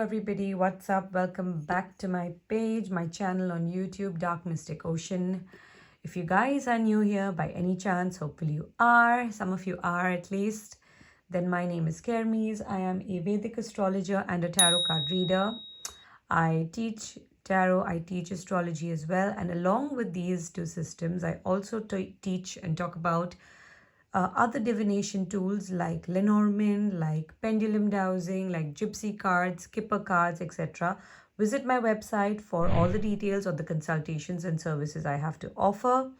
everybody, what's up? Welcome back to my page, my channel on YouTube, Dark Mystic Ocean. If you guys are new here by any chance, hopefully you are, some of you are at least, then my name is Kermes. I am a Vedic astrologer and a tarot card reader. I teach tarot, I teach astrology as well, and along with these two systems, I also teach and talk about other divination tools like Lenormand, like pendulum dowsing, like gypsy cards, kipper cards, etc. Visit my website for all the details of the consultations and services I have to offer.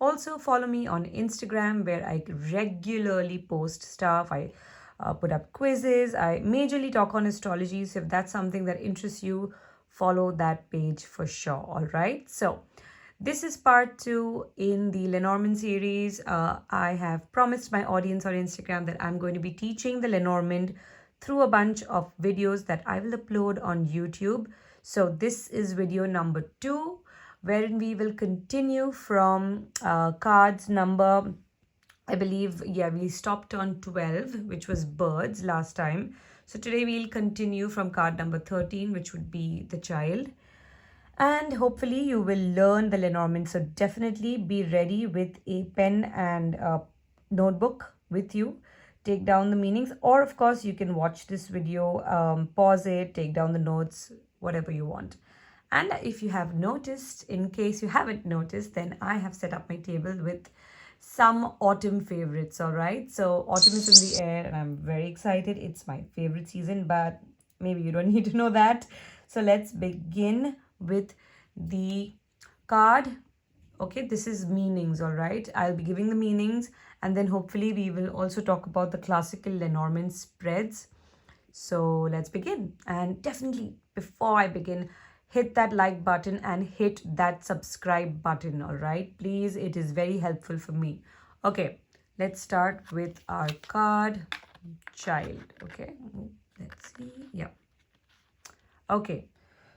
Also, follow me on Instagram where I regularly post stuff. I put up quizzes. I majorly talk on astrology. So, if that's something that interests you, follow that page for sure. All right. So, this is part 2 in the Lenormand series. I have promised my audience on Instagram that I'm going to be teaching the Lenormand through a bunch of videos that I will upload on YouTube. So this is video number 2, wherein we will continue from cards number, I believe, we stopped on 12, which was birds last time. So today we'll continue from card number 13, which would be the child. And hopefully you will learn the Lenormand. So definitely be ready with a pen and a notebook with you. Take down the meanings, or of course you can watch this video, pause it, take down the notes, whatever you want. And if you have noticed, in case you haven't noticed, then I have set up my table with some autumn favorites. All right, so autumn is in the air and I'm very excited. It's my favorite season, but maybe you don't need to know that. So let's begin with the card. Okay, this is meanings. All right, I'll be giving the meanings, and then hopefully we will also talk about the classical Lenormand spreads. So let's begin. And definitely before I begin, hit that like button and hit that subscribe button. All right, please, it is very helpful for me. Okay, let's start with our card child. Okay, let's see. Yeah. Okay,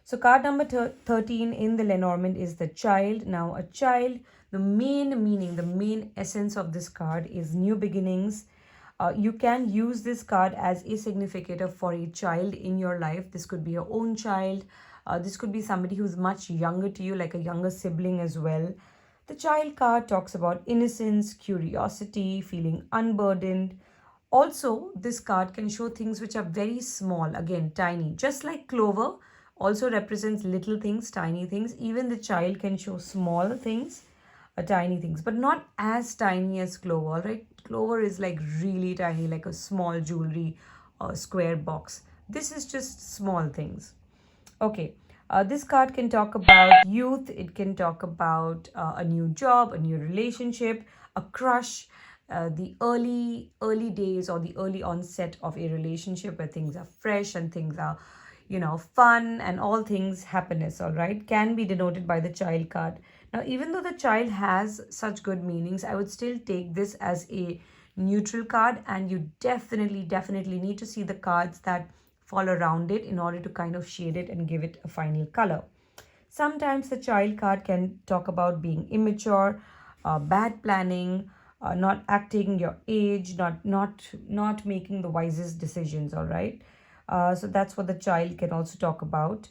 so card number 13 in the Lenormand is the child. Now a child, the main meaning, the main essence of this card is new beginnings. You can use this card as a significator for a child in your life. This could be your own child. This could be somebody who's much younger to you, like a younger sibling as well. The child card talks about innocence, curiosity, feeling unburdened. Also, this card can show things which are very small, again, tiny, just like clover also represents little things, tiny things. Even the child can show small things, tiny things, but not as tiny as clover, right? Clover is like really tiny, like a small jewelry or square box. This is just small things. Okay, this card can talk about youth. It can talk about a new job, a new relationship, a crush, the early days or the early onset of a relationship where things are fresh and things are fun and all things happiness. All right, can be denoted by the child card. Now, even though the child has such good meanings, I would still take this as a neutral card, and you definitely need to see the cards that fall around it in order to kind of shade it and give it a final color. Sometimes the child card can talk about being immature, bad planning, not acting your age, not making the wisest decisions. All right, so that's what the child can also talk about.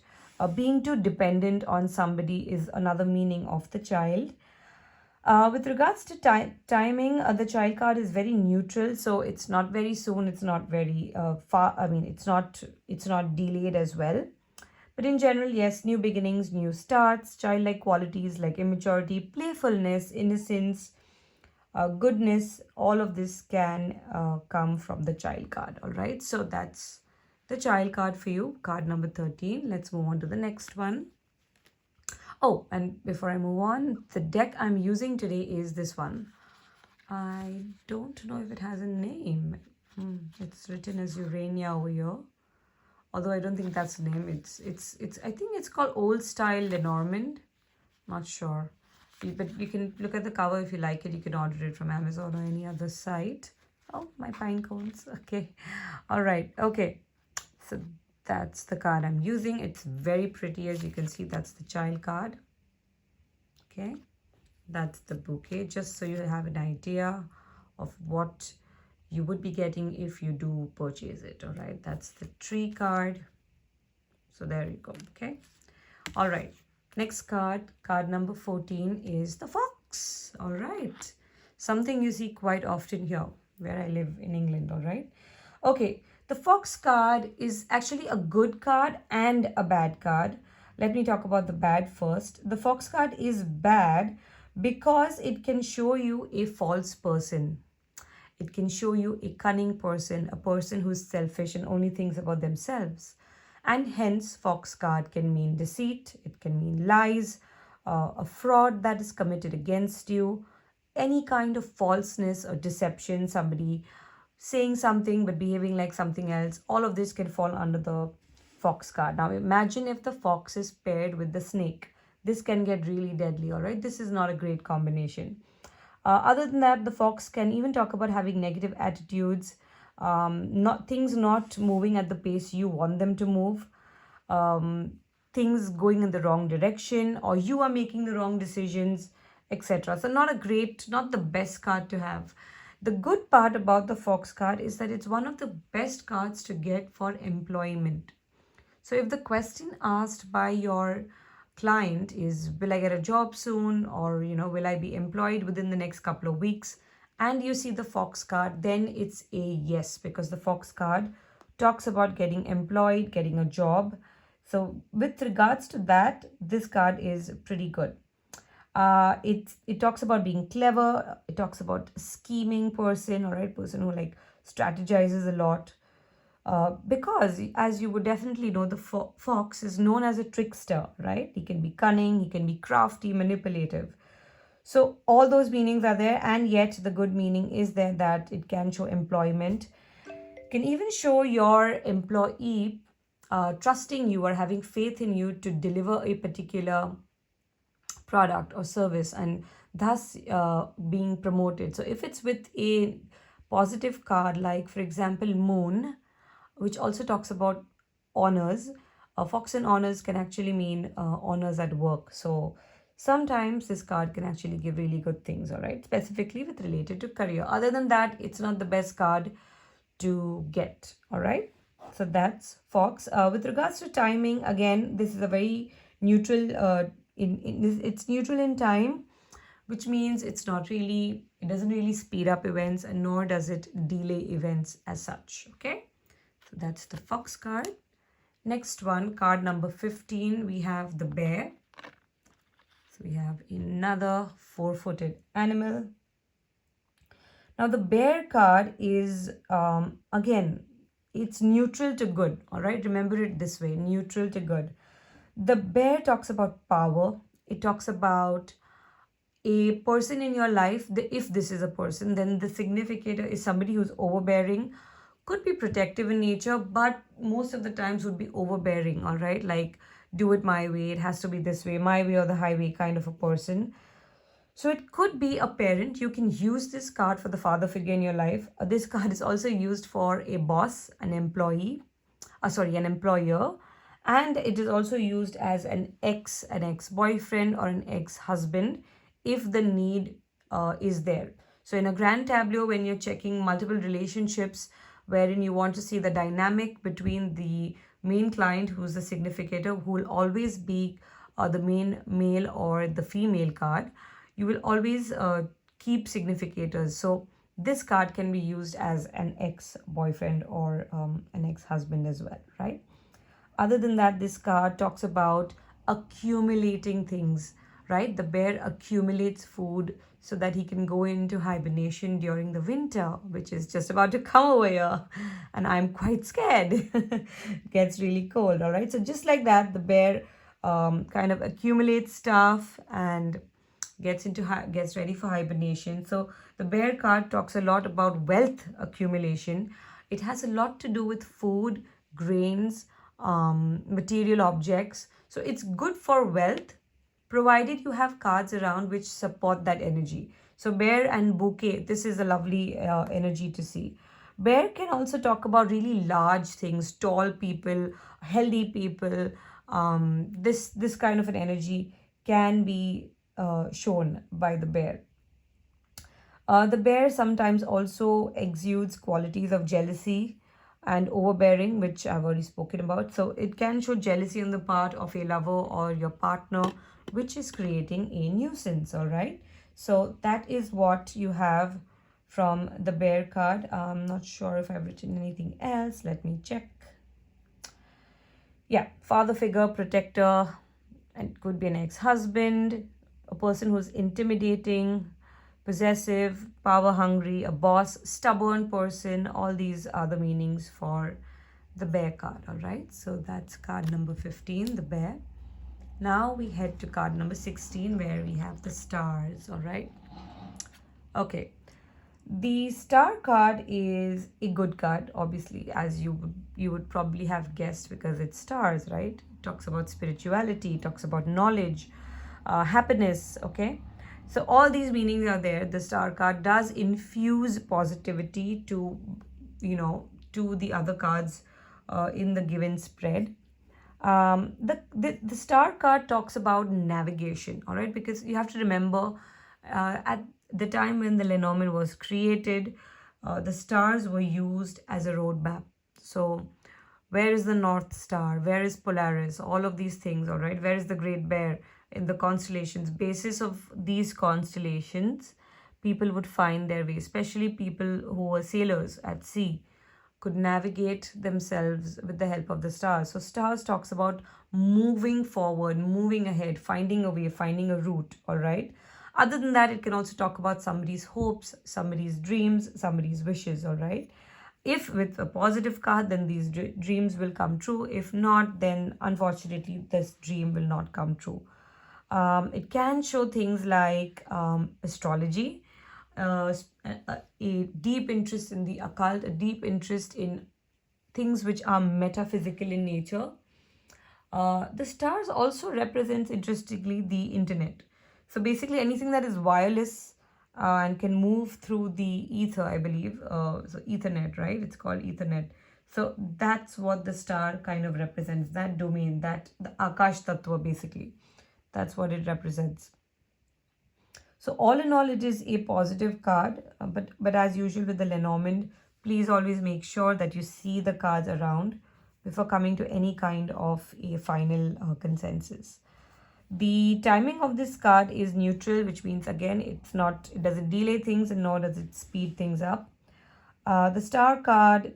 Being too dependent on somebody is another meaning of the child. With regards to timing, the child card is very neutral, so it's not very soon, it's not very far. I mean, it's not delayed as well. But in general, yes, new beginnings, new starts, childlike qualities like immaturity, playfulness, innocence, goodness, all of this can come from the child card. All right, so that's the child card for you, card number 13. Let's move on to the next one. Oh, and before I move on, the deck I'm using today is this one. I don't know if it has a name. It's written as Urania over here. Although I don't think that's the name. It's I think it's called Old Style Lenormand. Not sure. But you can look at the cover if you like it. You can order it from Amazon or any other site. Oh, my pine cones. Okay. All right. Okay. So that's the card I'm using. It's very pretty. As you can see, that's the child card. Okay. That's the bouquet. Just so you have an idea of what you would be getting if you do purchase it. All right. That's the tree card. So there you go. Okay. All right. Next card, card number 14 is the fox. All right. Something you see quite often here where I live in England. All right. Okay. The fox card is actually a good card and a bad card. Let me talk about the bad first. The fox card is bad because it can show you a false person. It can show you a cunning person, a person who's selfish and only thinks about themselves. And hence, fox card can mean deceit, it can mean lies, a fraud that is committed against you, any kind of falseness or deception, somebody saying something but behaving like something else. All of this can fall under the fox card. Now, imagine if the fox is paired with the snake. This can get really deadly, all right? This is not a great combination. Other than that, the fox can even talk about having negative attitudes, not things not moving at the pace you want them to move, um, things going in the wrong direction, or you are making the wrong decisions, etc. So not the best card to have. The good part about the fox card is that it's one of the best cards to get for employment. So if the question asked by your client is, will I get a job soon, or will I be employed within the next couple of weeks, and you see the fox card, then it's a yes, because the fox card talks about getting employed, getting a job. So with regards to that, this card is pretty good. It talks about being clever. It talks about a scheming person, all right, person who like strategizes a lot. Because, as you would definitely know, the fox is known as a trickster, right? He can be cunning, he can be crafty, manipulative. So all those meanings are there, and yet the good meaning is there that it can show employment. It can even show your employee trusting you or having faith in you to deliver a particular product or service, and thus being promoted. So if it's with a positive card, like for example moon, which also talks about honors. Fox and honors can actually mean honors at work. So sometimes this card can actually give really good things, all right, specifically with related to career. Other than that, it's not the best card to get, all right. So that's fox. With regards to timing, again, this is a very neutral, it's neutral in time, which means it doesn't really speed up events, and nor does it delay events as such, okay. So that's the fox card. Next one, card number 15, we have the bear. So we have another four-footed animal. Now the bear card is, again, it's neutral to good, all right? Remember it this way, neutral to good. The bear talks about power. It talks about a person in your life. If this is a person, then the significator is somebody who's overbearing, could be protective in nature, but most of the times would be overbearing, all right? Like, do it my way, it has to be this way, my way or the highway kind of a person. So it could be a parent. You can use this card for the father figure in your life. This card is also used for a boss, an employee, an employer, and it is also used as an ex-boyfriend or an ex-husband if the need is there. So in a grand tableau, when you're checking multiple relationships, wherein you want to see the dynamic between the main client, who's the significator, who will always be the main male or the female card, you will always keep significators. So this card can be used as an ex-boyfriend or an ex-husband as well, right? Other than that, this card talks about accumulating things, right? The bear accumulates food so that he can go into hibernation during the winter, which is just about to come over here. And I'm quite scared. It gets really cold, all right? So just like that, the bear kind of accumulates stuff and gets ready for hibernation. So the bear card talks a lot about wealth accumulation. It has a lot to do with food, grains, material objects. So it's good for wealth, provided you have cards around which support that energy. So bear and bouquet, this is a lovely energy to see. Bear can also talk about really large things, tall people, healthy people. This kind of an energy can be shown by the bear. The bear sometimes also exudes qualities of jealousy, and overbearing, which I've already spoken about. So it can show jealousy on the part of a lover or your partner, which is creating a nuisance. All right. So that is what you have from the bear card. I'm not sure if I've written anything else. Let me check. Yeah, father figure, protector, and it could be an ex-husband, a person who's intimidating, possessive, power hungry, a boss, stubborn person. All these are the meanings for the bear card. All right, so that's card number 15, the bear. Now we head to card number 16, where we have the stars. All right. Okay, the star card is a good card, obviously, as you would probably have guessed, because it's stars, right? It talks about spirituality, it talks about knowledge, happiness. Okay, so all these meanings are there. The star card does infuse positivity to, to the other cards in the given spread. The star card talks about navigation, all right, because you have to remember, at the time when the Lenormand was created, the stars were used as a roadmap. So where is the North Star, where is Polaris, all of these things, all right, where is the Great Bear in the constellations? Basis of these constellations, people would find their way, especially people who were sailors at sea could navigate themselves with the help of the stars. So stars talks about moving forward, moving ahead, finding a way, finding a route, all right? Other than that, it can also talk about somebody's hopes, somebody's dreams, somebody's wishes, all right? If with a positive card, then these dreams will come true. If not, then unfortunately, this dream will not come true. It can show things like astrology, a deep interest in the occult, a deep interest in things which are metaphysical in nature. The stars also represents, interestingly, the internet. So basically anything that is wireless and can move through the ether, I believe. So Ethernet, right? It's called Ethernet. So that's what the star kind of represents, that domain, that the Akash Tattva basically. That's what it represents. So all in all, it is a positive card. But as usual with the Lenormand, please always make sure that you see the cards around before coming to any kind of a final consensus. The timing of this card is neutral, which means again it doesn't delay things and nor does it speed things up. The star card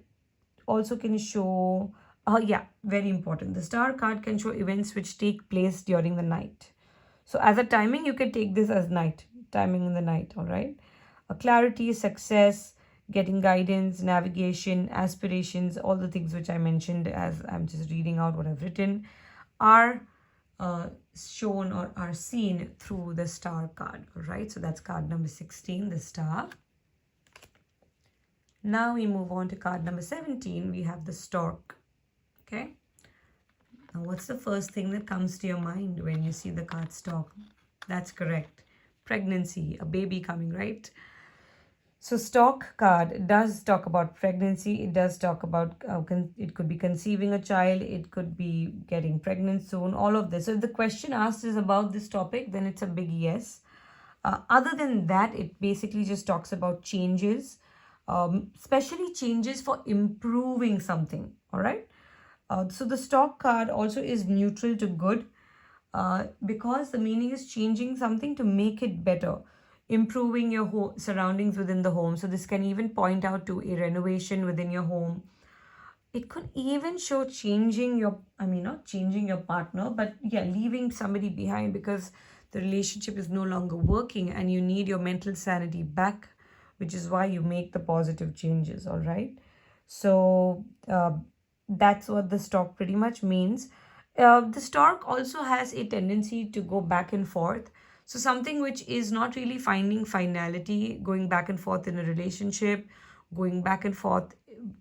also can show, yeah, very important. The star card can show events which take place during the night. So as a timing, you can take this as night, timing in the night, all right? A clarity, success, getting guidance, navigation, aspirations, all the things which I mentioned as I'm just reading out what I've written are shown or are seen through the star card, all right? So that's card number 16, the star. Now we move on to card number 17. We have the stork, okay? Now, what's the first thing that comes to your mind when you see the card stork? That's correct. Pregnancy, a baby coming, right? So stork card does talk about pregnancy. It does talk about, it could be conceiving a child. It could be getting pregnant soon, all of this. So if the question asked is about this topic, then it's a big yes. Other than that, it basically just talks about changes, especially changes for improving something, all right? So the stock card also is neutral to good, because the meaning is changing something to make it better, improving your surroundings within the home. So this can even point out to a renovation within your home. It could even show changing your, not changing your partner, but yeah, leaving somebody behind because the relationship is no longer working and you need your mental sanity back, which is why you make the positive changes, all right? So that's what the stork pretty much means. The stork also has a tendency to go back and forth. So something which is not really finding finality, going back and forth in a relationship, going back and forth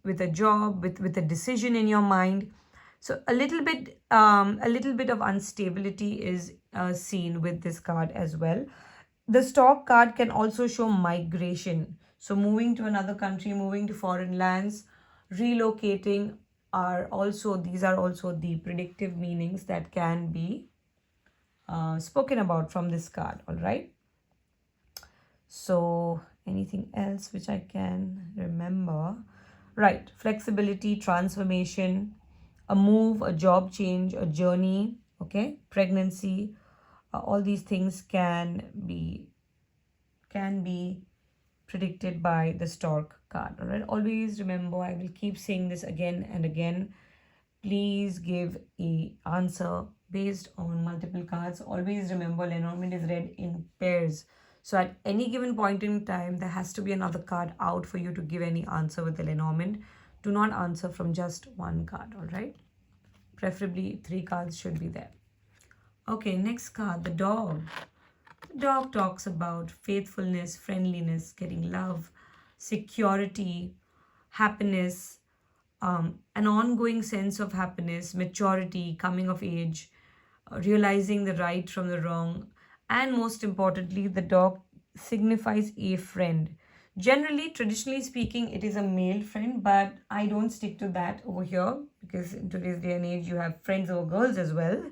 with a job, with a decision in your mind. So a little bit of instability is seen with this card as well. The stock card can also show migration. So moving to another country, moving to foreign lands, relocating these are also the predictive meanings that can be spoken about from this card, all right? So anything else which I can remember? Right, flexibility, transformation, a move, a job change, a journey, okay, pregnancy, all these things can be predicted by the stork card. All right, always remember, I will keep saying this again and again. Please give a answer based on multiple cards. Always remember, Lenormand is read in pairs. So at any given point in time, there has to be another card out for you to give any answer with the Lenormand. Do not answer from just one card, all right? Preferably 3 cards should be there. Okay, next card, the dog. The dog talks about faithfulness, friendliness, getting love, security, happiness, an ongoing sense of happiness, maturity, coming of age, realizing the right from the wrong, and most importantly, the dog signifies a friend. Generally, traditionally speaking, it is a male friend, but I don't stick to that over here because in today's day and age, you have friends over girls as well.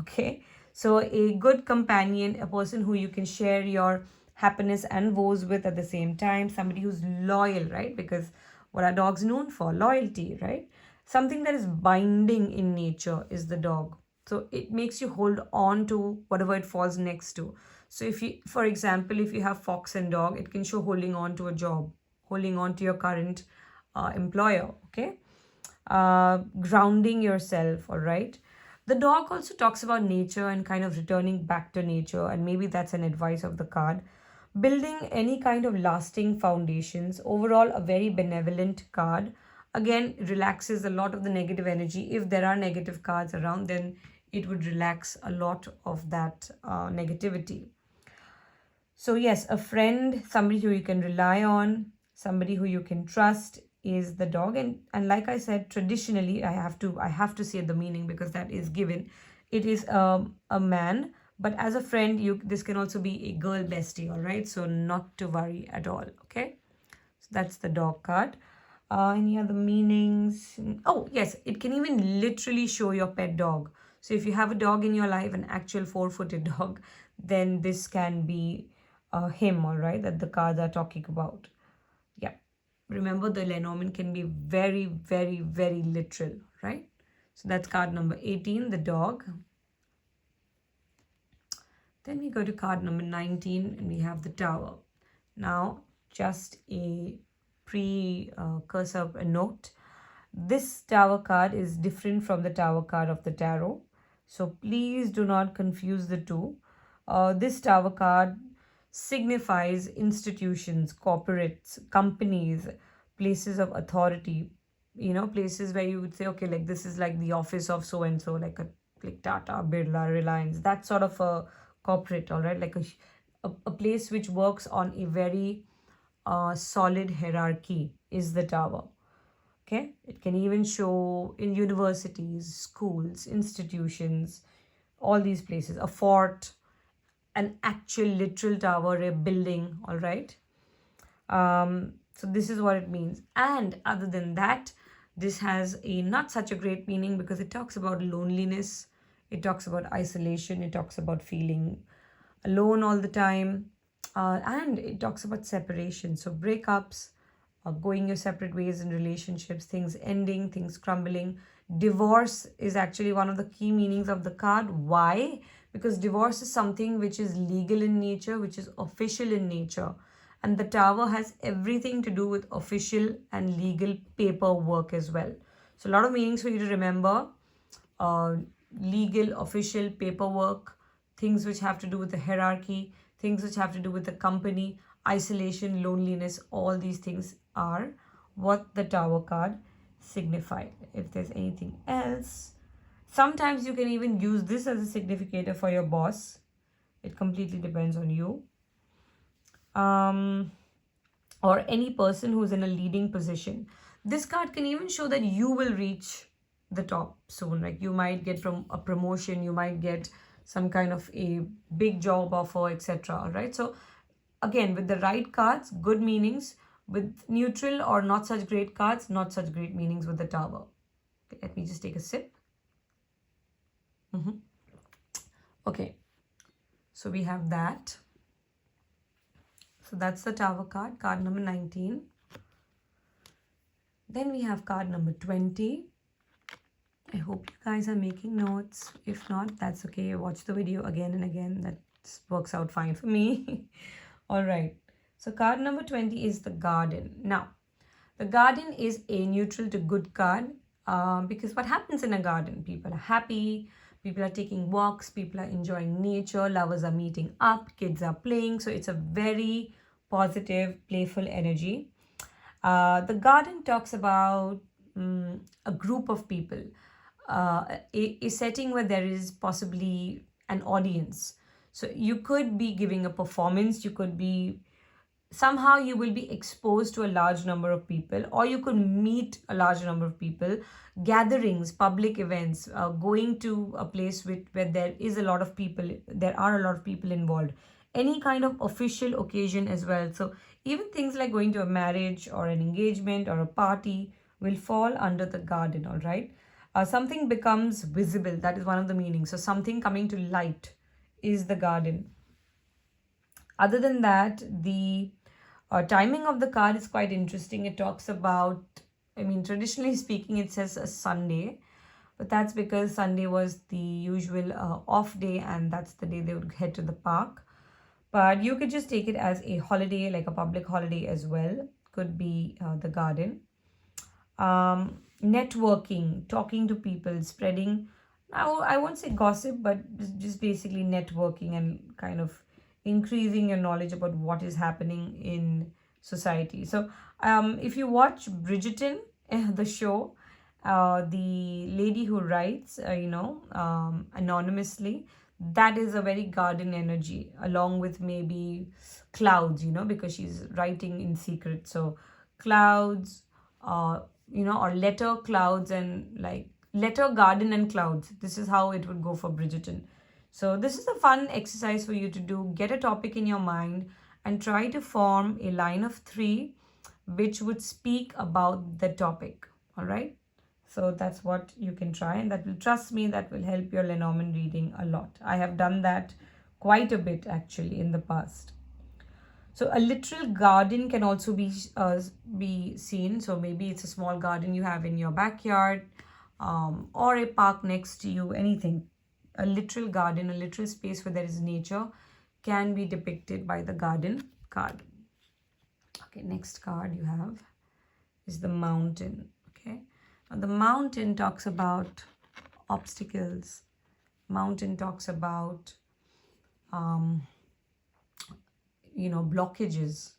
Okay, so a good companion, a person who you can share your happiness and woes with at the same time, somebody who's loyal, right? Because what are dogs known for? Loyalty, right? Something that is binding in nature is the dog. So it makes you hold on to whatever it falls next to. So if you, for example, if you have fox and dog, it can show holding on to a job, holding on to your current employer, okay? Grounding yourself, all right? The dog also talks about nature and kind of returning back to nature, and maybe that's an advice of the card. Building any kind of lasting foundations. Overall, a very benevolent card. Again, relaxes a lot of the negative energy. If there are negative cards around, then it would relax a lot of that negativity. So, yes, a friend, somebody who you can rely on, somebody who you can trust is the dog. And like I said, traditionally, I have to say the meaning because that is given. It is a man, but as a friend, this can also be a girl bestie, all right? So not to worry at all, okay? So that's the dog card. Any other meanings? Oh, yes, it can even literally show your pet dog. So if you have a dog in your life, an actual 4-footed dog, then this can be him, all right, that the cards are talking about. Yeah. Remember, the Lenormand can be very, very, very literal, right? So that's card number 18, the dog. Then we go to card number 19 and we have the tower. Now, just a precursor note. This tower card is different from the tower card of the tarot. So please do not confuse the two. This tower card signifies institutions, corporates, companies, places of authority, places where you would say, okay, like this is like the office of so and so, like Tata, Birla, Reliance, that sort of a corporate, all right, like a place which works on a very solid hierarchy is the tower. Okay, it can even show in universities, schools, institutions, all these places, a fort, an actual literal tower, a building, all right. So this is what it means. And other than that, this has a not such a great meaning because it talks about loneliness, it talks about isolation, it talks about feeling alone all the time, and it talks about separation. So breakups, going your separate ways in relationships, things ending, things crumbling. Divorce is actually one of the key meanings of the card. Why? Because divorce is something which is legal in nature, which is official in nature. And the tower has everything to do with official and legal paperwork as well. So a lot of meanings for you to remember. Legal, official, paperwork, things which have to do with the hierarchy, things which have to do with the company, isolation, loneliness, all these things are what the tower card signified. If there's anything else, sometimes you can even use this as a significator for your boss. It completely depends on you. Or any person who's in a leading position. This card can even show that you will reach the top soon. Like you might get from a promotion, you might get some kind of a big job offer, etc. All right. So again, with the right cards, good meanings. With neutral or not such great cards, not such great meanings with the tower. Okay, let me just take a sip. Okay, so we have that. So that's the tower card, card number 19. Then we have card number 20. I hope you guys are making notes. If not, that's okay. Watch the video again and again. That works out fine for me. All right. So card number 20 is the Garden. Now, the Garden is a neutral to good card because what happens in a garden? People are happy. People are taking walks. People are enjoying nature. Lovers are meeting up. Kids are playing. So it's a very positive, playful energy. The Garden talks about a group of people, a setting where there is possibly an audience. So you could be giving a performance, you could be somehow you will be exposed to a large number of people, or you could meet a large number of people, gatherings, public events, going to a place where there is a lot of people, there are a lot of people involved, any kind of official occasion as well. So even things like going to a marriage or an engagement or a party will fall under the Garden. All right. Something becomes visible. That is one of the meanings. So something coming to light is the Garden. Other than that, the timing of the card is quite interesting. It talks about, traditionally speaking, it says a Sunday, but that's because Sunday was the usual off day, and that's the day they would head to the park. But you could just take it as a holiday, like a public holiday as well. Could be the Garden. Networking, talking to people, spreading, I won't say gossip, but just basically networking and kind of increasing your knowledge about what is happening in society. So if you watch Bridgerton, the show, the lady who writes, anonymously, that is a very Garden energy, along with maybe clouds, because she's writing in secret. So clouds, or letter, clouds, and like letter, garden, and clouds. This is how it would go for Bridgerton. So this is a fun exercise for you to do. Get a topic in your mind and try to form a line of 3 which would speak about the topic. All right. So that's what you can try, and that will, trust me, that will help your Lenormand reading a lot. I have done that quite a bit actually in the past. So a literal garden can also be seen. So maybe it's a small garden you have in your backyard, or a park next to you, anything. A literal garden, a literal space where there is nature, can be depicted by the Garden card. Okay, next card you have is the Mountain. Okay, now the Mountain talks about obstacles. Mountain talks about blockages,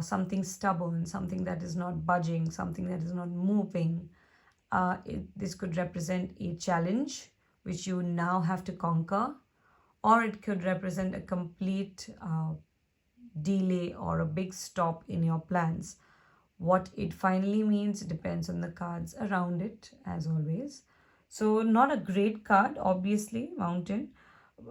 something stubborn, something that is not budging, something that is not moving. This could represent a challenge which you now have to conquer, or it could represent a complete delay or a big stop in your plans. What it finally means depends on the cards around it, as always. So not a great card, obviously, Mountain.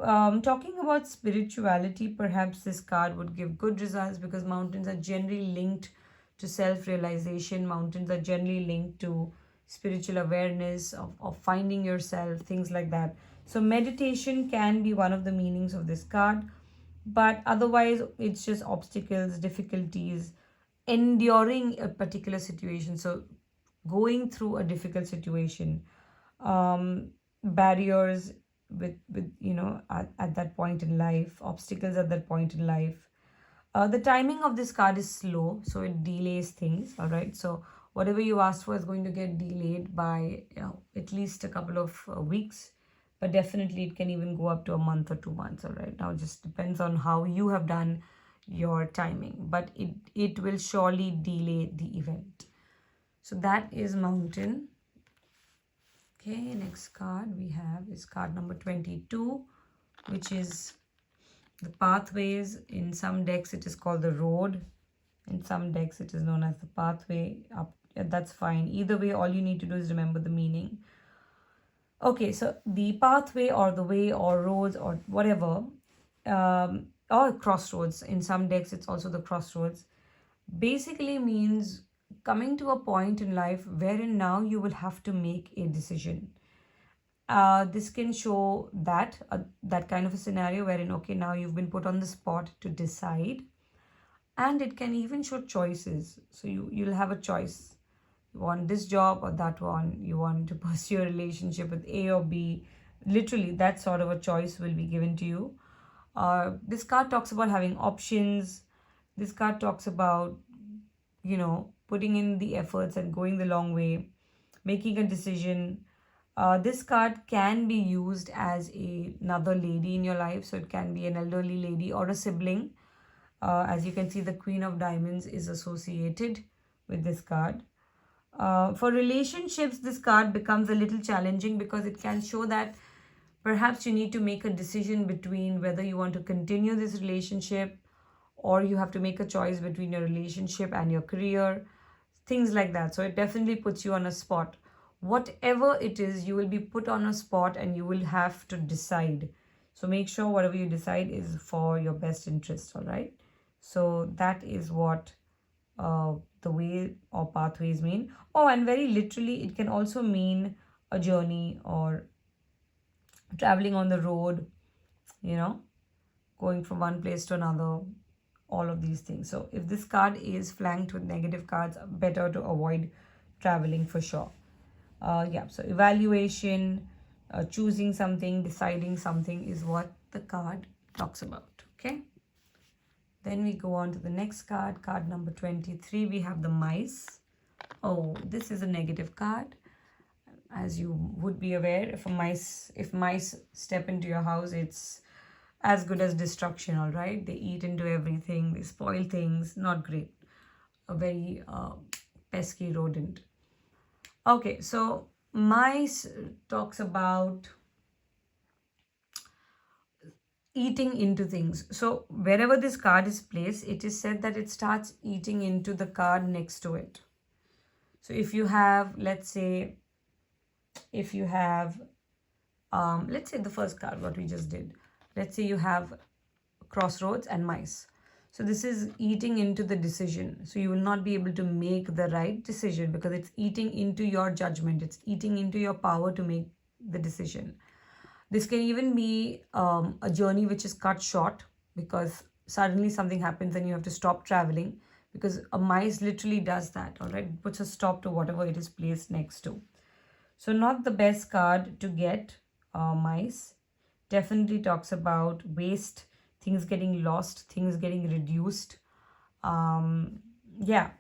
Talking about spirituality, perhaps this card would give good results, because mountains are generally linked to self-realization. Mountains are generally linked to spiritual awareness, of finding yourself, things like that. So meditation can be one of the meanings of this card, but otherwise it's just obstacles, difficulties, enduring a particular situation. So going through a difficult situation, barriers with at that point in life, obstacles at that point in life. The timing of this card is slow, so it delays things. All right, so whatever you asked for is going to get delayed by at least a couple of weeks, but definitely it can even go up to a month or 2 months. All right, now it just depends on how you have done your timing, but it will surely delay the event. So that is Mountain. Okay, next card we have is card number 22, which is the Pathways. In some decks it is called the Road. In some decks it is known as the Pathway. That's fine. Either way, all you need to do is remember the meaning. Okay, so the pathway, or the way, or roads, or whatever, or crossroads. In some decks it's also the crossroads. Basically means coming to a point in life wherein now you will have to make a decision. This can show that kind of a scenario wherein, okay, now you've been put on the spot to decide, and it can even show choices. So you'll have a choice. want this job or that one, you want to pursue a relationship with A or B. Literally, that sort of a choice will be given to you. This card talks about having options. This card talks about, putting in the efforts and going the long way, making a decision. This card can be used as another lady in your life. So it can be an elderly lady or a sibling. As you can see, the Queen of Diamonds is associated with this card. For relationships, this card becomes a little challenging because it can show that perhaps you need to make a decision between whether you want to continue this relationship, or you have to make a choice between your relationship and your career, things like that. So it definitely puts you on a spot. Whatever it is, you will be put on a spot and you will have to decide. So make sure whatever you decide is for your best interest, all right? So that is what the way or pathways mean. Oh, and very literally, it can also mean a journey or traveling on the road, going from one place to another, all of these things. So if this card is flanked with negative cards, better to avoid traveling for sure. Yeah, so evaluation, choosing something, deciding something is what the card talks about. Okay. Then we go on to the next card, card number 23. We have the mice. Oh, this is a negative card. As you would be aware, if mice step into your house, it's as good as destruction, all right? They eat into everything, they spoil things, not great. A very pesky rodent. Okay, so mice talks about eating into things. So wherever this card is placed, it is said that it starts eating into the card next to it. So if you have, let's say the first card, what we just did. Let's say you have crossroads and mice. So this is eating into the decision. So you will not be able to make the right decision because it's eating into your judgment. It's eating into your power to make the decision. This can even be a journey which is cut short because suddenly something happens and you have to stop traveling, because a mice literally does that, all right? It puts a stop to whatever it is placed next to. So not the best card to get, mice. Definitely talks about waste, things getting lost, things getting reduced. Yeah,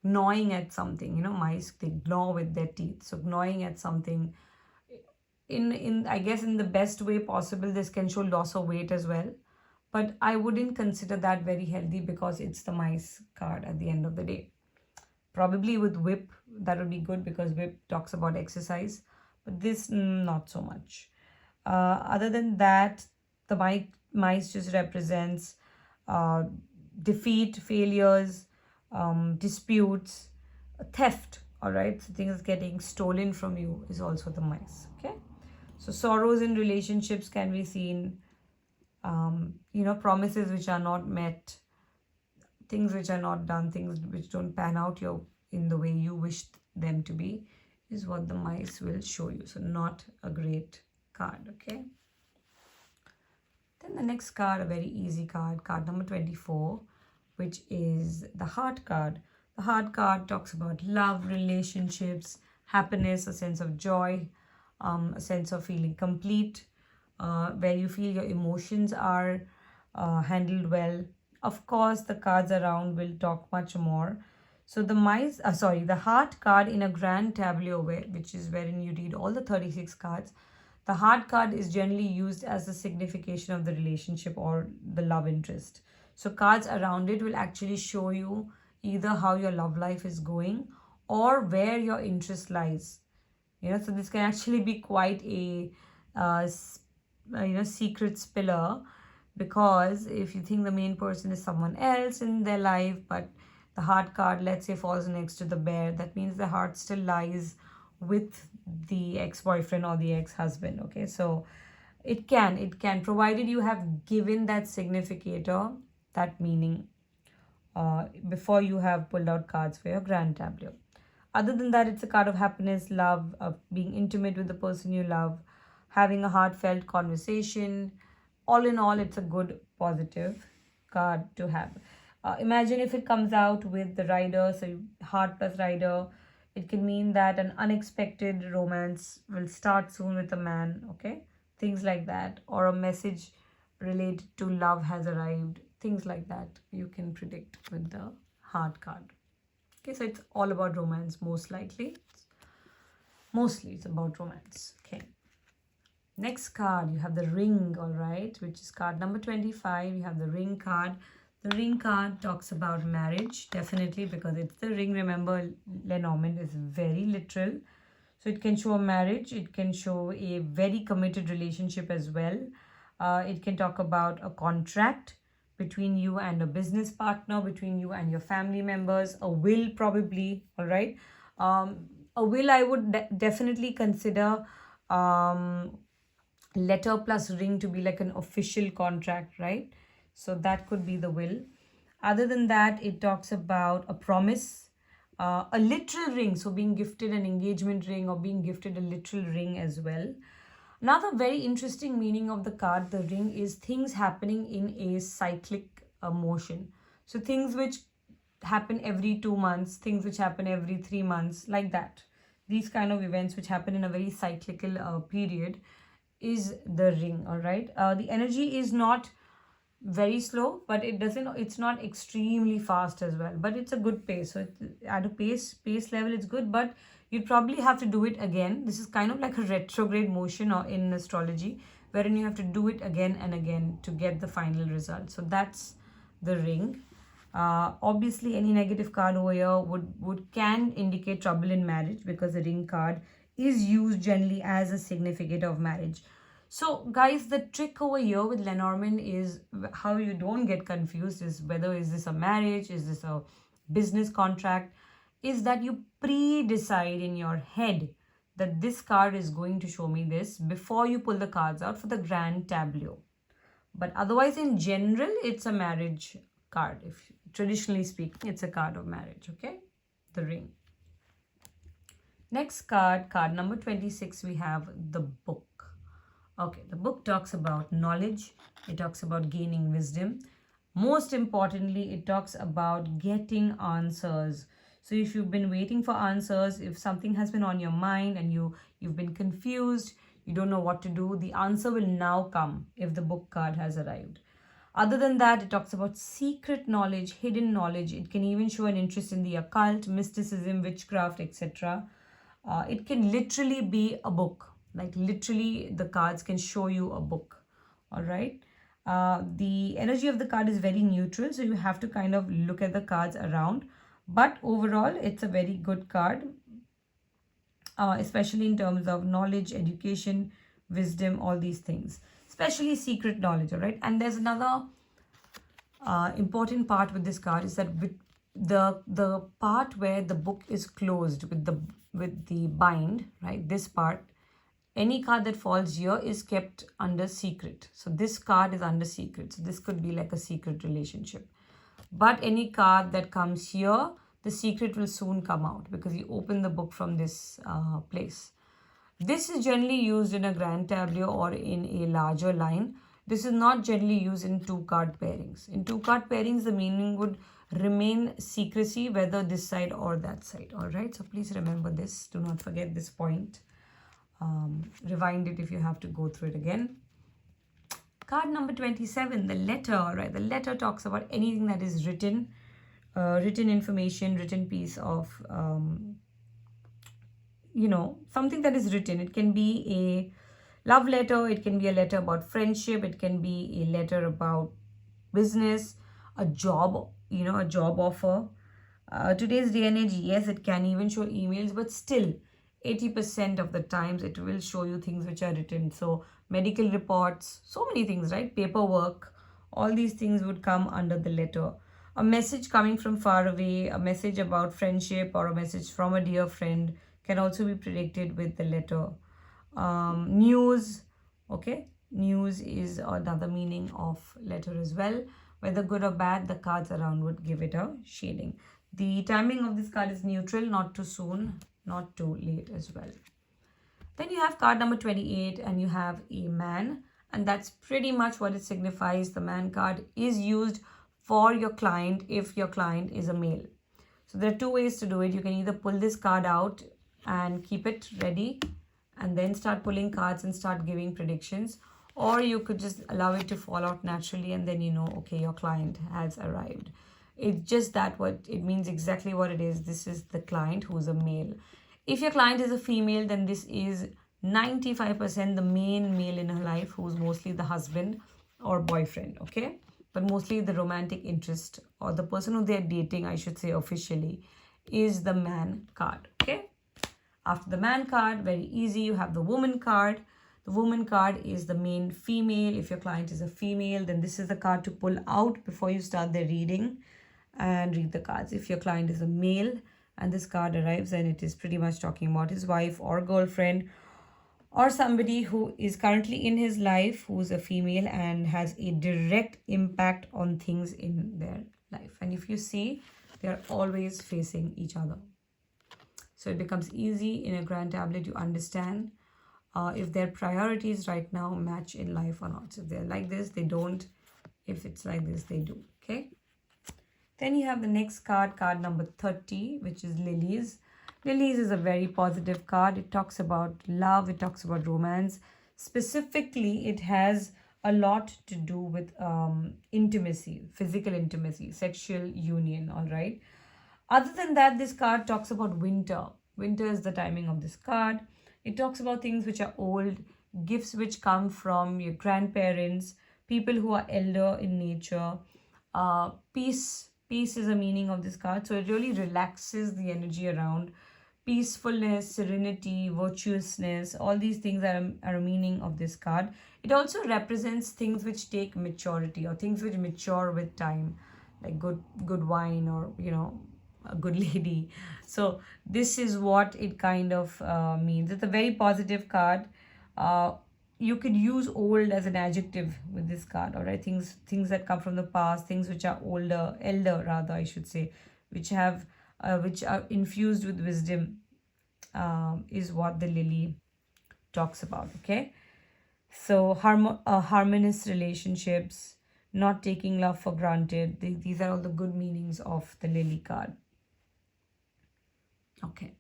gnawing at something. Mice, they gnaw with their teeth. So gnawing at something, in I guess in the best way possible, this can show loss of weight as well. But I wouldn't consider that very healthy because it's the mice card at the end of the day. Probably with whip, that would be good because whip talks about exercise. But this, not so much. Other than that, the mice just represents defeat, failures, disputes, theft, all right? So things getting stolen from you is also the mice, okay? So sorrows in relationships can be seen, promises which are not met, things which are not done, things which don't pan out in the way you wished them to be, is what the mice will show you. So not a great card, okay? Then the next card, a very easy card, card number 24, which is the heart card. The heart card talks about love, relationships, happiness, a sense of joy, a sense of feeling complete, where you feel your emotions are handled well. Of course, the cards around will talk much more. So the heart card in a grand tableau, which is wherein you read all the 36 cards, the heart card is generally used as the signification of the relationship or the love interest. So cards around it will actually show you either how your love life is going or where your interest lies. So this can actually be quite a secret spiller, because if you think the main person is someone else in their life, but the heart card, let's say, falls next to the bear, that means the heart still lies with the ex-boyfriend or the ex-husband, okay? So it can, provided you have given that significator, that meaning, before you have pulled out cards for your grand tableau. Other than that, it's a card of happiness, love, of being intimate with the person you love, having a heartfelt conversation. All in all, it's a good, positive card to have. Imagine if it comes out with the rider, so heart plus rider, It can mean that an unexpected romance will start soon with a man, okay? Things like that. Or a message related to love has arrived. Things like that you can predict with the heart card. Okay, so it's all about romance, most likely. Mostly it's about romance. Okay. Next card, you have the ring, all right, which is card number 25. You have the ring card. The ring card talks about marriage, definitely, because it's the ring. Remember, Lenormand is very literal. So it can show a marriage. It can show a very committed relationship as well. It can talk about a contract between you and a business partner, between you and your family members, a will probably, all right. A will I would definitely consider letter plus ring to be like an official contract, right? So that could be the will. Other than that, it talks about a promise, a literal ring, so being gifted an engagement ring or being gifted a literal ring as well. Another very interesting meaning of the card, the ring, is things happening in a cyclic motion. So things which happen every 2 months, things which happen every 3 months, like that. These kind of events which happen in a very cyclical period is the ring, all right? The energy is not very slow, but it's not extremely fast as well, but it's a good pace. So at a pace level it's good, but you'd probably have to do it again. This is kind of like a retrograde motion or in astrology, wherein you have to do it again and again to get the final result. So that's the ring. Obviously any negative card over here can indicate trouble in marriage, because the ring card is used generally as a significant of marriage. So guys, the trick over here with Lenormand is how you don't get confused is whether is this a marriage, is this a business contract, is that you pre-decide in your head that this card is going to show me this before you pull the cards out for the grand tableau. But otherwise, in general, it's a marriage card. If traditionally speaking, it's a card of marriage, okay? The ring. Next card, card number 26, we have the book. Okay, the book talks about knowledge. It talks about gaining wisdom. Most importantly, it talks about getting answers. So if you've been waiting for answers, if something has been on your mind and you've been confused, you don't know what to do, the answer will now come if the book card has arrived. Other than that, it talks about secret knowledge, hidden knowledge. It can even show an interest in the occult, mysticism, witchcraft, etc. It can literally be a book. Like literally the cards can show you a book. All right. The energy of the card is very neutral, so you have to kind of look at the cards around. But overall, it's a very good card, especially in terms of knowledge, education, wisdom, all these things, especially secret knowledge. All right. And there's another important part with this card is that with the part where the book is closed with the bind, right? This part. Any card that falls here is kept under secret. So this card is under secret. So this could be like a secret relationship. But any card that comes here, the secret will soon come out because you open the book from this place. This is generally used in a grand tableau or in a larger line. This is not generally used in two card pairings. In two card pairings, the meaning would remain secrecy, whether this side or that side. All right. So please remember this. Do not forget this point. Rewind it if you have to go through it again. Card number 27, the letter, right? The letter talks about anything that is written, written information, written piece of, something that is written. It can be a love letter. It can be a letter about friendship. It can be a letter about business, a job, a job offer. Today's day and age, yes, it can even show emails, but still, 80% of the times it will show you things which are written. So medical reports, so many things, right? Paperwork, all these things would come under the letter. A message coming from far away, a message about friendship or a message from a dear friend can also be predicted with the letter. News, okay? News is another meaning of letter as well. Whether good or bad, the cards around would give it a shading. The timing of this card is neutral, not too soon, not too late as well. Then you have card number 28 and you have a man, and that's pretty much what it signifies. The man card is used for your client if your client is a male. So there are two ways to do it. You can either pull this card out and keep it ready and then start pulling cards and start giving predictions, or you could just allow it to fall out naturally and then you know, okay, your client has arrived. It's just that what it means, exactly what it is. This is the client who's a male. If your client is a female, then this is 95% the main male in her life, who's mostly the husband or boyfriend, okay? But mostly the romantic interest, or the person who they're dating, I should say officially, is the man card, okay? After the man card, very easy, you have the woman card. The woman card is the main female. If your client is a female, then this is the card to pull out before you start the reading and read the cards. If your client is a male and this card arrives, then it is pretty much talking about his wife or girlfriend, or somebody who is currently in his life who's a female and has a direct impact on things in their life. And if you see, they're always facing each other. So it becomes easy in a grand tablet to understand if their priorities right now match in life or not. So if they're like this, they don't. If it's like this, they do, okay? Then you have the next card, card number 30, which is Lilies. Lilies is a very positive card. It talks about love. It talks about romance. Specifically, it has a lot to do with intimacy, physical intimacy, sexual union, all right? Other than that, this card talks about winter. Winter is the timing of this card. It talks about things which are old, gifts which come from your grandparents, people who are elder in nature. Peace. Peace is a meaning of this card. So it really relaxes the energy around peacefulness, serenity, virtuousness. All these things are a meaning of this card. It also represents things which take maturity, or things which mature with time, like good wine, or you know, a good lady. So this is what it kind of means. It's a very positive card. You could use old as an adjective with this card, all right? Things that come from the past, things which are elder rather, I should say, which are infused with wisdom, is what the lily talks about, okay? So harmonious relationships, not taking love for granted. These are all the good meanings of the lily card. Okay.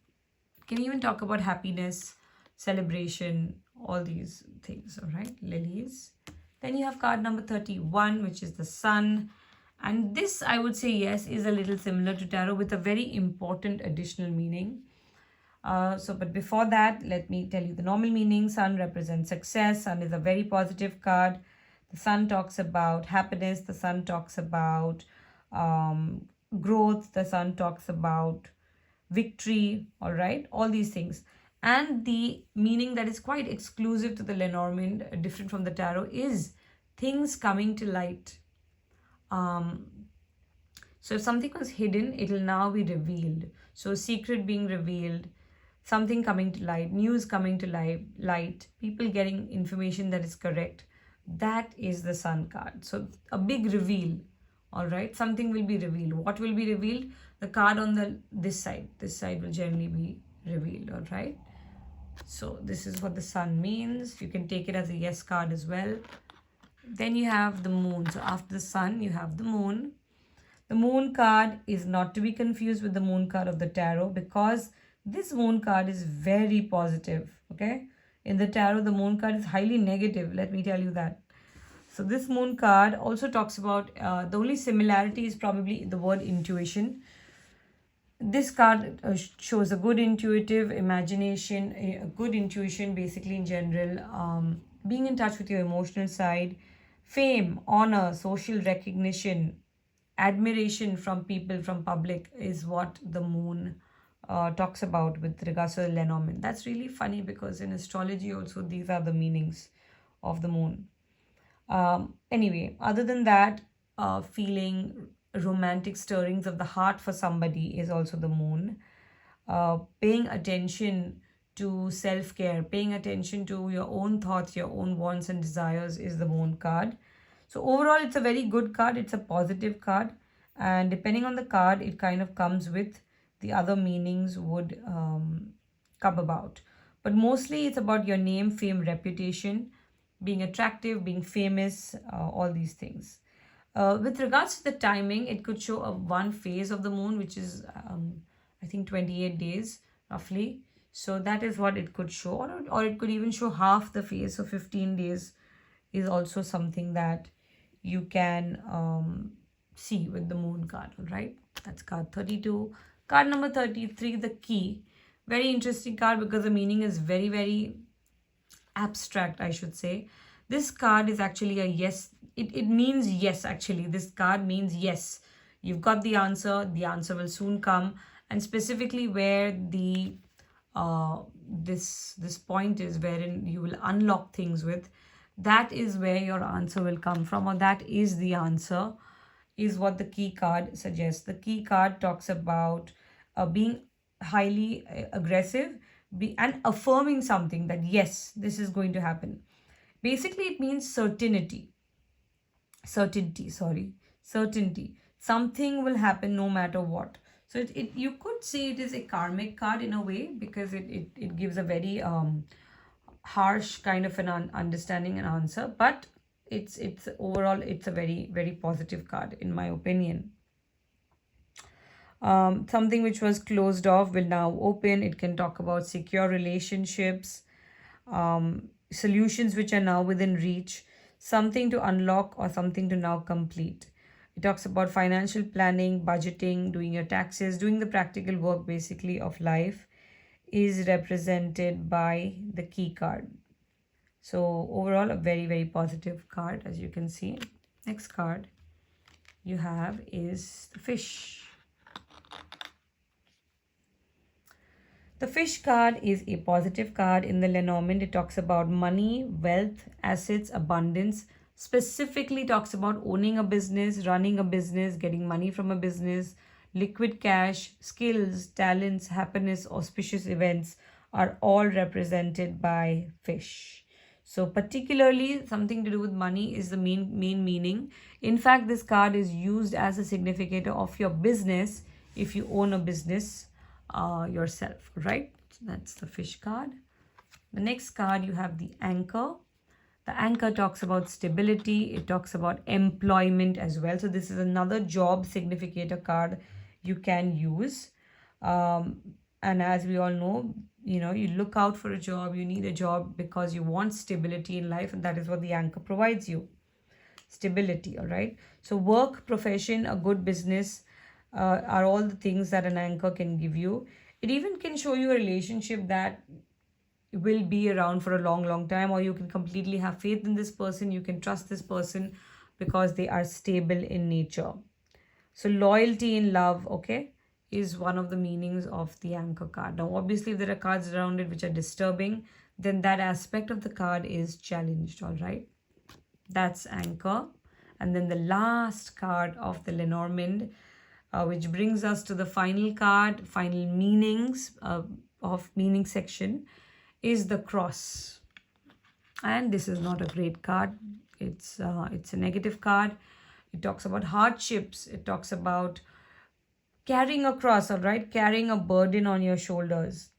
Can even talk about happiness, celebration, all these things, all right? Lilies. Then you have card number 31, which is the sun. And this, I would say, yes, is a little similar to tarot with a very important additional meaning. But before that, let me tell you the normal meaning. Sun represents success. Sun is a very positive card. The sun talks about happiness. The sun talks about growth. The sun talks about victory, all right? All these things. And the meaning that is quite exclusive to the Lenormand, different from the tarot, is things coming to light. So if something was hidden, it will now be revealed. So secret being revealed, something coming to light, news coming to light, people getting information that is correct. That is the sun card. So a big reveal, all right? Something will be revealed. What will be revealed? The card on this side will generally be revealed, all right? So this is what the sun means. You can take it as a yes card as well. Then you have the moon. So after the sun, you have the moon. The moon card is not to be confused with the moon card of the tarot, because this moon card is very positive, okay? In the tarot, the moon card is highly negative, let me tell you that. So this moon card also talks about, the only similarity is probably the word intuition. This card shows a good intuitive imagination, a good intuition basically in general, being in touch with your emotional side, fame, honor, social recognition, admiration from people, from public, is what the moon talks about with regards to the Lenormand. That's really funny, because in astrology also these are the meanings of the moon. Anyway, other than that, feeling romantic stirrings of the heart for somebody is also the moon. Paying attention to self-care, paying attention to your own thoughts, your own wants and desires is the moon card. So overall, it's a very good card. It's a positive card. And depending on the card, it kind of comes with the other meanings would come about. But mostly it's about your name, fame, reputation, being attractive, being famous, all these things. With regards to the timing, it could show one phase of the moon, which is, I think, 28 days roughly. So that is what it could show, or it could even show half the phase. So 15 days is also something that you can see with the moon card, all right? That's card 32. Card number 33, the key. Very interesting card because the meaning is very, very abstract, I should say. This card is actually a yes. It means yes, actually. This card means yes. You've got the answer will soon come. And specifically where the this point is wherein you will unlock things with, that is where your answer will come from, or that is the answer, is what the key card suggests. The key card talks about being highly aggressive, and affirming something that yes, this is going to happen. Basically, it means certainty. Something will happen no matter what. So you could say it is a karmic card in a way, because it gives a very harsh kind of an understanding and answer, but it's overall it's a very, very positive card in my opinion. Something which was closed off will now open. It can talk about secure relationships, solutions which are now within reach, something to unlock or something to now complete. It talks about financial planning, budgeting, doing your taxes, doing the practical work basically of life, is represented by the key card. So overall, a very, very positive card, as you can see. Next card you have is the fish. The fish card is a positive card in the Lenormand. It talks about money, wealth, assets, abundance. Specifically talks about owning a business, running a business, getting money from a business, liquid cash, skills, talents, happiness, auspicious events are all represented by fish. So particularly something to do with money is the main meaning. In fact, this card is used as a significator of your business if you own a business yourself, right? So that's the fish card. The next card, you have the anchor. The anchor talks about stability. It talks about employment as well. So this is another job significator card you can use. And as we all know, you look out for a job, you need a job because you want stability in life, and that is what the anchor provides you. Stability, all right? So work, profession, a good business are all the things that an anchor can give you. It even can show you a relationship that will be around for a long, long time, or you can completely have faith in this person. You can trust this person because they are stable in nature. So loyalty in love, okay, is one of the meanings of the anchor card. Now, obviously, if there are cards around it which are disturbing, then that aspect of the card is challenged, all right? That's anchor. And then the last card of the Lenormand, which brings us to the final card, final meanings of meaning section, is the cross. And this is not a great card. It's a negative card. It talks about hardships. It talks about carrying a cross, all right? Carrying a burden on your shoulders.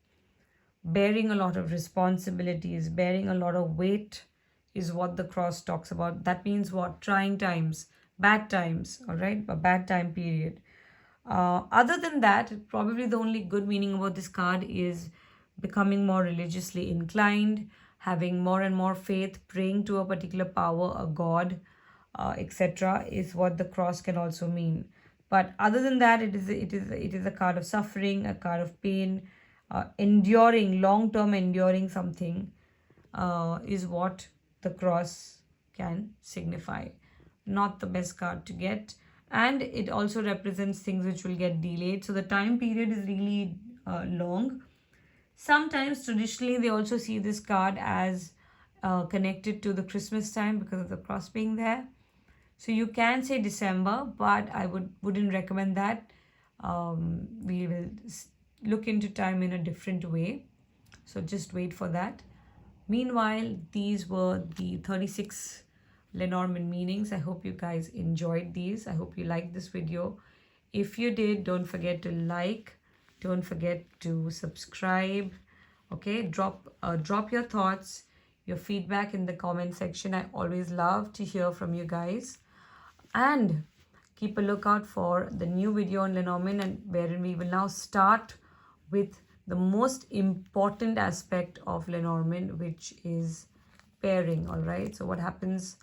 Bearing a lot of responsibilities, bearing a lot of weight is what the cross talks about. That means what? Trying times, bad times, all right? A bad time period. Other than that, probably the only good meaning about this card is becoming more religiously inclined, having more and more faith, praying to a particular power, a god, etc., is what the cross can also mean. But other than that, it is a card of suffering, a card of pain, enduring, long-term enduring something is what the cross can signify. Not the best card to get. And it also represents things which will get delayed. So the time period is really long. Sometimes traditionally they also see this card as connected to the Christmas time because of the cross being there. So you can say December, but I wouldn't recommend that. We will look into time in a different way. So just wait for that. Meanwhile, these were the 36 Lenormand meanings. I hope you guys enjoyed these. I hope you liked this video. If you did, don't forget to like. Don't forget to subscribe. Okay, drop your thoughts, your feedback in the comment section. I always love to hear from you guys. And keep a lookout for the new video on Lenormand, and wherein we will now start with the most important aspect of Lenormand, which is pairing. All right, so what happens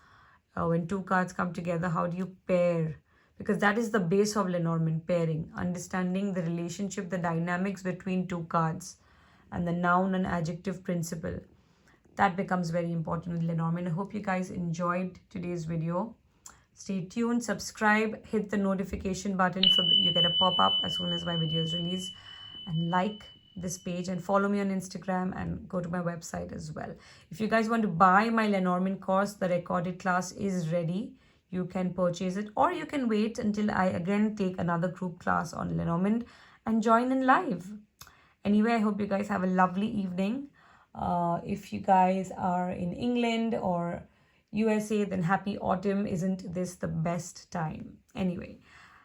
when two cards come together? How do you pair? Because that is the base of Lenormand, pairing, understanding the relationship, the dynamics between two cards, and the noun and adjective principle. That becomes very important with Lenormand. I hope you guys enjoyed today's video. Stay tuned, subscribe, hit the notification button so that you get a pop-up as soon as my video is released, and like this page and follow me on Instagram and go to my website as well. If you guys want to buy my Lenormand course, the recorded class is ready. You can purchase it, or you can wait until I again take another group class on Lenormand and join in live. Anyway, I hope you guys have a lovely evening. If you guys are in England or USA, then happy autumn. Isn't this the best time? Anyway,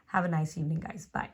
have a nice evening, guys. Bye.